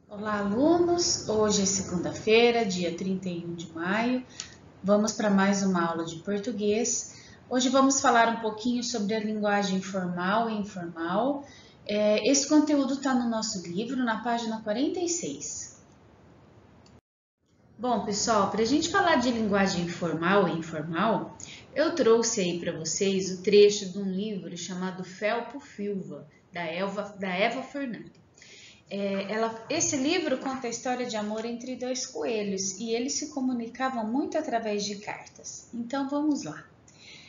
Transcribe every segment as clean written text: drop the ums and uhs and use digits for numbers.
Olá, alunos! Hoje é segunda-feira, dia 31 de maio. Vamos para mais uma aula de português. Hoje vamos falar um pouquinho sobre a linguagem formal e informal. Esse conteúdo está no nosso livro, na página 46. Bom, pessoal, para a gente falar de linguagem formal e informal, eu trouxe aí para vocês o trecho de um livro chamado Felpo Filva, da Eva Fernandes. Esse livro conta a história de amor entre dois coelhos e eles se comunicavam muito através de cartas. Então vamos lá.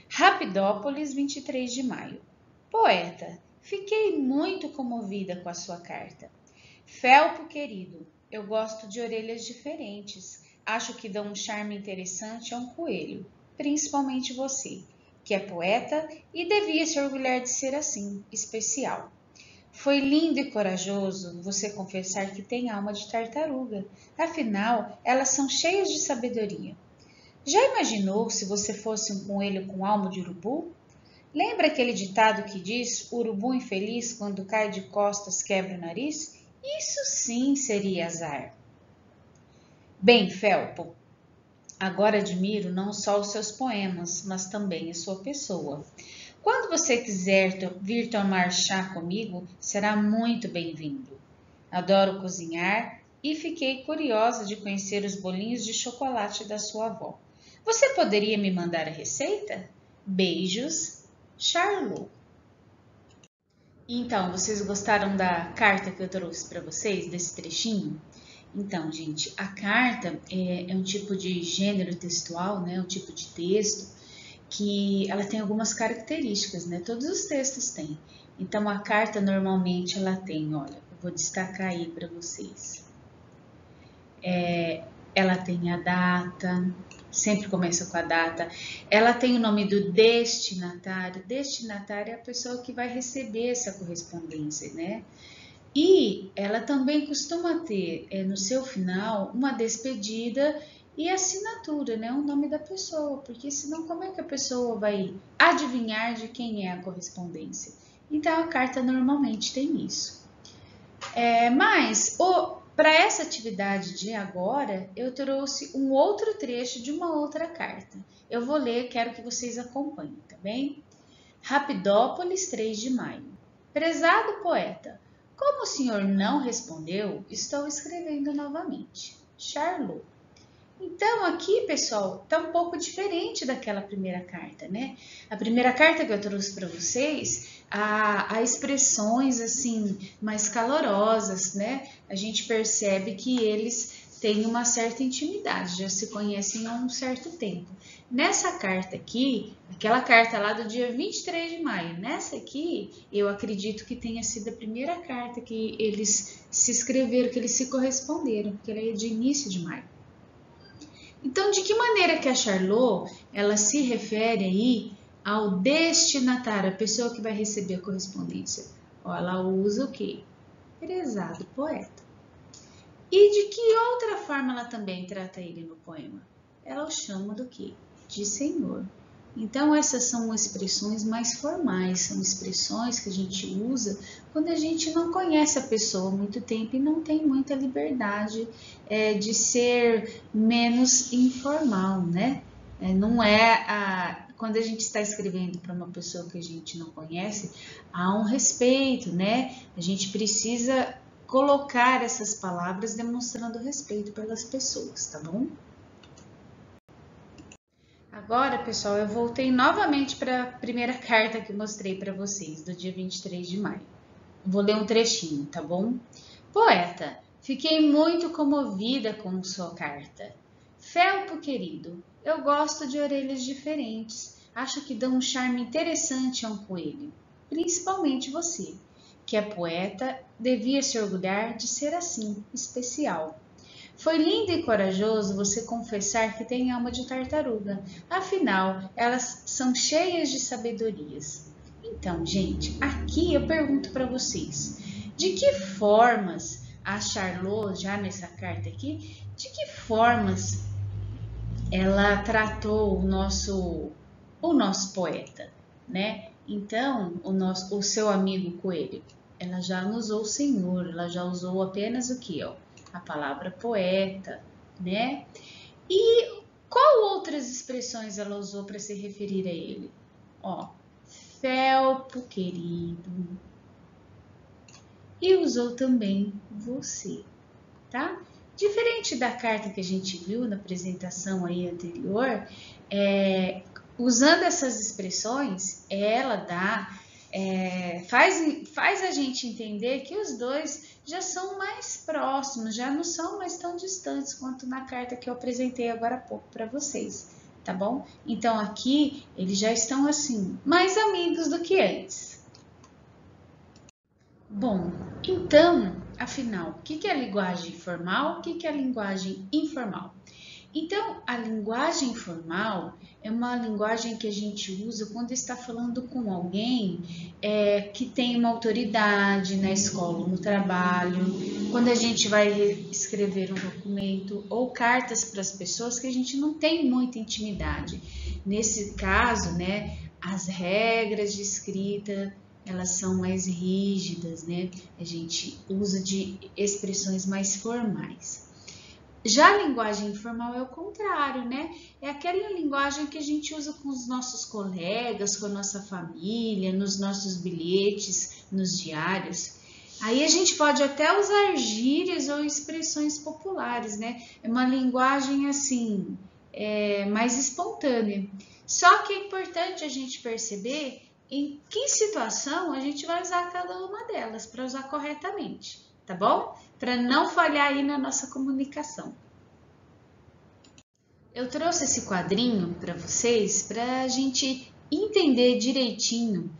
Rapidópolis, 23 de maio. Poeta, fiquei muito comovida com a sua carta. Felpo querido, eu gosto de orelhas diferentes. Acho que dão um charme interessante a um coelho, principalmente você, que é poeta e devia se orgulhar de ser assim, especial. Foi lindo e corajoso você confessar que tem alma de tartaruga. Afinal, elas são cheias de sabedoria. Já imaginou se você fosse um coelho com alma de urubu? Lembra aquele ditado que diz: urubu infeliz quando cai de costas quebra o nariz? Isso sim seria azar. Bem, Felpo, agora admiro não só os seus poemas, mas também a sua pessoa. Quando você quiser vir tomar chá comigo, será muito bem-vindo. Adoro cozinhar e fiquei curiosa de conhecer os bolinhos de chocolate da sua avó. Você poderia me mandar a receita? Beijos, Charlot. Então, vocês gostaram da carta que eu trouxe para vocês, desse trechinho? Então, gente, a carta é um tipo de gênero textual, né? Um tipo de texto que ela tem algumas características, né? Todos os textos têm. Então, a carta normalmente ela tem, olha, eu vou destacar aí para vocês. Ela tem a data, sempre começa com a data. Ela tem o nome do destinatário. Destinatário é a pessoa que vai receber essa correspondência, né? E ela também costuma ter no seu final uma despedida e assinatura, né? O nome da pessoa, porque senão como é que a pessoa vai adivinhar de quem é a correspondência? Então a carta normalmente tem isso. Mas para essa atividade de agora, eu trouxe um outro trecho de uma outra carta. Eu vou ler, quero que vocês acompanhem, tá bem? Rapidópolis, 3 de maio. Prezado poeta, como o senhor não respondeu, estou escrevendo novamente. Charlot. Então, aqui, pessoal, tá um pouco diferente daquela primeira carta, né? A primeira carta que eu trouxe para vocês, há expressões, assim, mais calorosas, né? A gente percebe que eles têm uma certa intimidade, já se conhecem há um certo tempo. Nessa carta aqui, aquela carta lá do dia 23 de maio, nessa aqui, eu acredito que tenha sido a primeira carta que eles se escreveram, que eles se corresponderam, porque ela é de início de maio. Então, de que maneira que a Charlot, ela se refere aí ao destinatário, a pessoa que vai receber a correspondência? Ela usa o quê? Prezado poeta. E de que outra forma ela também trata ele no poema? Ela o chama do quê? De senhor. Então, essas são expressões mais formais, são expressões que a gente usa quando a gente não conhece a pessoa há muito tempo e não tem muita liberdade de ser menos informal, né? Não é quando a gente está escrevendo para uma pessoa que a gente não conhece, há um respeito, né? A gente precisa colocar essas palavras demonstrando respeito pelas pessoas, tá bom? Agora, pessoal, eu voltei novamente para a primeira carta que mostrei para vocês, do dia 23 de maio. Vou ler um trechinho, tá bom? Poeta, fiquei muito comovida com sua carta. Felpo querido, eu gosto de orelhas diferentes. Acho que dão um charme interessante a um coelho. Principalmente você, que é poeta, devia se orgulhar de ser assim, especial. Foi lindo e corajoso você confessar que tem alma de tartaruga. Afinal, elas são cheias de sabedorias. Então, gente, aqui eu pergunto para vocês: de que formas a Charlot, já nessa carta aqui, de que formas ela tratou o nosso poeta, né? Então, o seu amigo coelho, ela já não usou o senhor, ela já usou apenas o que, ó? a palavra poeta, né? E qual outras expressões ela usou para se referir a ele? Ó, Felpo querido. E usou também você, tá? Diferente da carta que a gente viu na apresentação aí anterior, usando essas expressões, ela faz a gente entender que os dois já são mais próximos, já não são mais tão distantes quanto na carta que eu apresentei agora há pouco para vocês, tá bom? Então aqui eles já estão assim, mais amigos do que antes. Bom, então, afinal, o que é a linguagem formal? O que é a linguagem informal? Então, a linguagem formal é uma linguagem que a gente usa quando está falando com alguém que tem uma autoridade na escola, no trabalho, quando a gente vai escrever um documento ou cartas para as pessoas que a gente não tem muita intimidade. Nesse caso, né, as regras de escrita elas são mais rígidas, né? A gente usa de expressões mais formais. Já a linguagem informal é o contrário, né? É aquela linguagem que a gente usa com os nossos colegas, com a nossa família, nos nossos bilhetes, nos diários. Aí a gente pode até usar gírias ou expressões populares, né? É uma linguagem assim, mais espontânea. Só que é importante a gente perceber em que situação a gente vai usar cada uma delas para usar corretamente, tá bom? Para não falhar aí na nossa comunicação. Eu trouxe esse quadrinho para vocês para a gente entender direitinho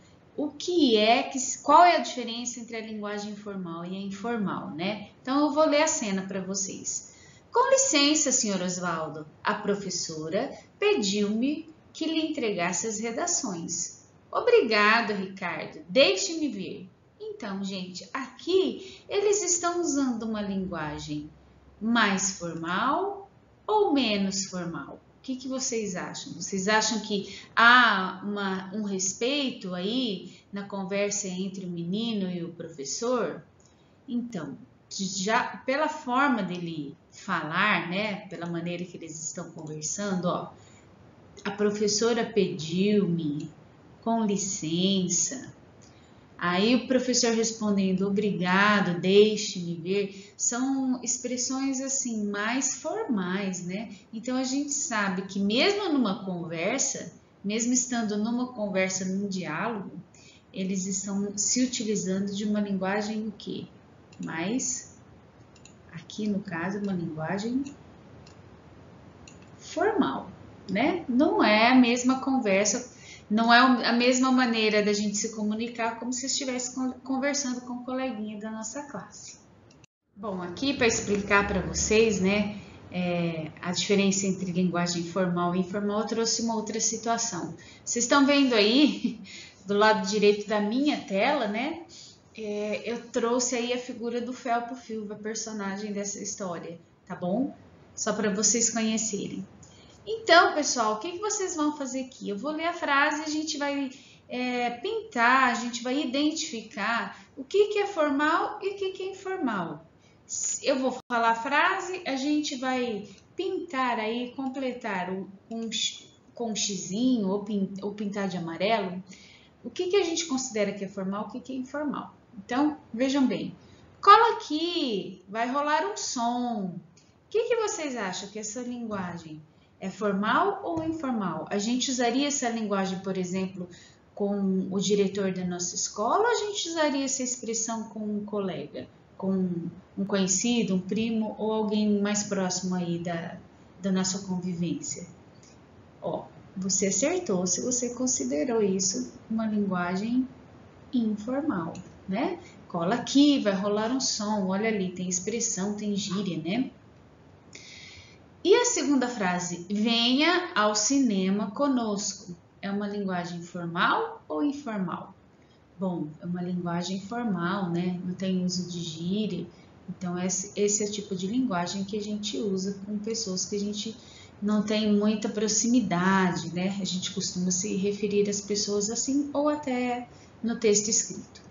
qual é a diferença entre a linguagem formal e a informal, né? Então eu vou ler a cena para vocês. Com licença, senhor Osvaldo, a professora pediu-me que lhe entregasse as redações. Obrigado, Ricardo. Deixe-me ver. Então, gente, aqui eles estão usando uma linguagem mais formal ou menos formal? O que vocês acham? Vocês acham que há um respeito aí na conversa entre o menino e o professor? Então, já pela forma dele falar, né, pela maneira que eles estão conversando, ó, a professora pediu-me, com licença. Aí o professor respondendo, obrigado, deixe-me ver, são expressões assim mais formais, né? Então a gente sabe que mesmo numa conversa, mesmo estando numa conversa, num diálogo, eles estão se utilizando de uma linguagem o quê? Mais, aqui no caso, uma linguagem formal, né? Não é a mesma conversa. Não é a mesma maneira da gente se comunicar como se estivesse conversando com um coleguinha da nossa classe. Bom, aqui para explicar para vocês, né, a diferença entre linguagem formal e informal, eu trouxe uma outra situação. Vocês estão vendo aí, do lado direito da minha tela, né, eu trouxe aí a figura do Felpo Filho, a personagem dessa história, tá bom? Só para vocês conhecerem. Então, pessoal, o que vocês vão fazer aqui? Eu vou ler a frase e a gente vai pintar, a gente vai identificar o que é formal e o que é informal. Eu vou falar a frase, a gente vai pintar aí, completar com um xizinho ou pintar de amarelo, o que a gente considera que é formal, o que é informal. Então, vejam bem, cola aqui, vai rolar um som. O que vocês acham que essa linguagem é formal ou informal? A gente usaria essa linguagem, por exemplo, com o diretor da nossa escola, ou a gente usaria essa expressão com um colega, com um conhecido, um primo ou alguém mais próximo aí da nossa convivência? Ó, você acertou se você considerou isso uma linguagem informal, né? Cola aqui, vai rolar um som, olha ali, tem expressão, tem gíria, né? E a segunda frase, venha ao cinema conosco, é uma linguagem formal ou informal? Bom, é uma linguagem formal, né? Não tem uso de gíria, então esse é o tipo de linguagem que a gente usa com pessoas que a gente não tem muita proximidade, né? A gente costuma se referir às pessoas assim ou até no texto escrito.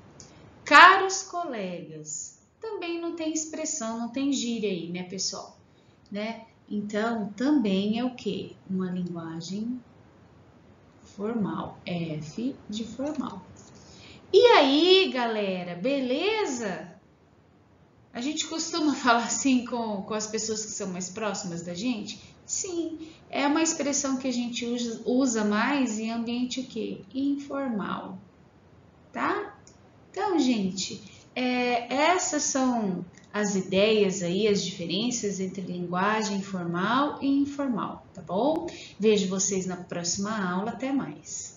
Caros colegas, também também não tem expressão, não tem gíria aí, né, pessoal? Né? Então, também é o quê? Uma linguagem formal. F de formal. E aí, galera, beleza? A gente costuma falar assim com as pessoas que são mais próximas da gente? Sim, é uma expressão que a gente usa mais em ambiente o quê? Informal, tá? Então, gente, essas são as ideias aí, as diferenças entre linguagem formal e informal, tá bom? Vejo vocês na próxima aula, até mais.